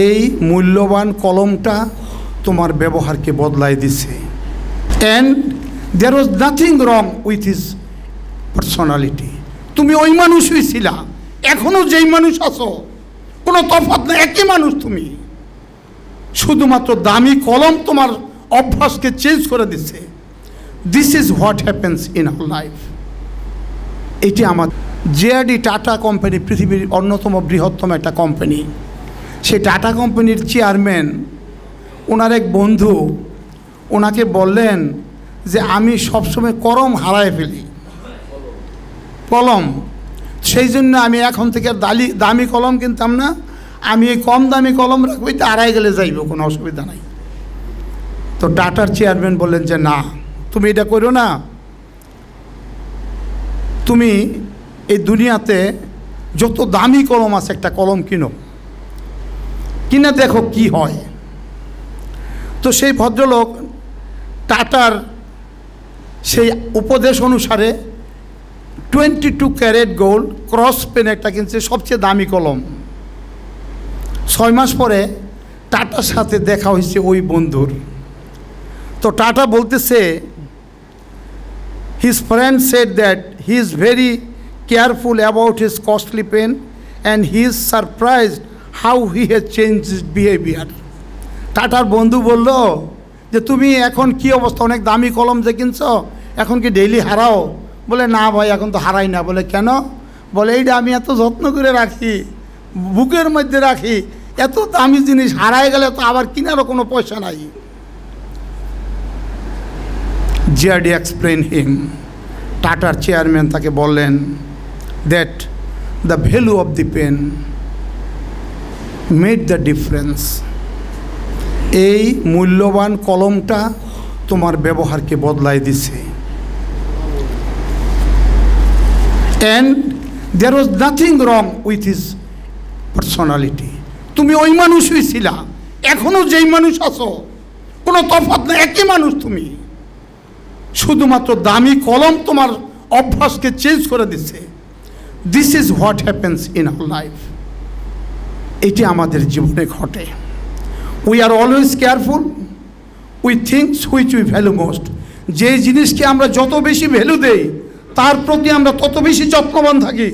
এই মূল্যবান কলমটা তোমার ব্যবহারকে বদলাই দিছে। And there was nothing wrong with his personality. তুমি ওই মানুষই ছিলা, এখনও যেই মানুষ আছো, কোনো তফাৎ না, একই মানুষ তুমি। শুধুমাত্র দামি কলম তোমার অভ্যাসকে চেঞ্জ করে দিচ্ছে। This is what happens in our life. এটি আমার জেআরডি টাটা কোম্পানি, পৃথিবীর অন্যতম বৃহত্তম একটা কোম্পানি। সেই টাটা কোম্পানির চেয়ারম্যান, ওনার এক বন্ধু ওনাকে বললেন যে আমি সবসময় কলম হারায় ফেলি, কলম, সেই জন্য আমি এখন থেকে দামি কলম কিনতাম না, আমি এই কম দামি কলম রাখবো, এটা হারাই গেলে যাইব, কোনো অসুবিধা নাই। তো টাটার চেয়ারম্যান বললেন যে না, তুমি এটা করো না, তুমি এই দুনিয়াতে যত দামি কলম আছে একটা কলম কিনো, কিনে দেখো কি হয়। তো সেই ভদ্রলোক টাটার সেই উপদেশ অনুসারে 22 ক্যারেট গোল্ড ক্রস পেন একটা কিনছে, সবচেয়ে দামি কলম। 6 মাস পরে টাটার সাথে দেখা হয়েছে ওই বন্ধুর। তো টাটা বলতেছে, his friend said that he is very careful about his costly pen and he is surprised how he has changed his behavior. টাটার বন্ধু বলল যে তুমি এখন কি অবস্থা, অনেক দামি কলম যে কিনছো, এখন কি ডেইলি হারাও? বলে না ভাই, এখন তো হারাই না। বলে কেন? বলে এইটা আমি এত যত্ন করে রাখি, বুকের মধ্যে রাখি, এত দামি জিনিস হারাই গেলে তো আবার কেনারও কোনো পয়সা নাই। জিআরডি এক্সপ্লেন হিম, টাটার চেয়ারম্যান তাকে বললেন that the value of the pen made the difference. এই মূল্যবান কলমটা তোমার ব্যবহারকে বদলাই দিছে। And there was nothing wrong with his personality. তুমি ওই মানুষই ছিলা, এখনও যেই মানুষ আছো, কোনো তফাৎ না, একই মানুষ তুমি। শুধুমাত্র দামি কলম তোমার অভ্যাসকে চেঞ্জ করে দিচ্ছে। This is what happens in our life. এটি আমাদের জীবনে ঘটে। We are always careful with things which we value most. যে জিনিসকে আমরা যত বেশি ভ্যালু দেই, তার প্রতি আমরা তত বেশি যত্নবান থাকি।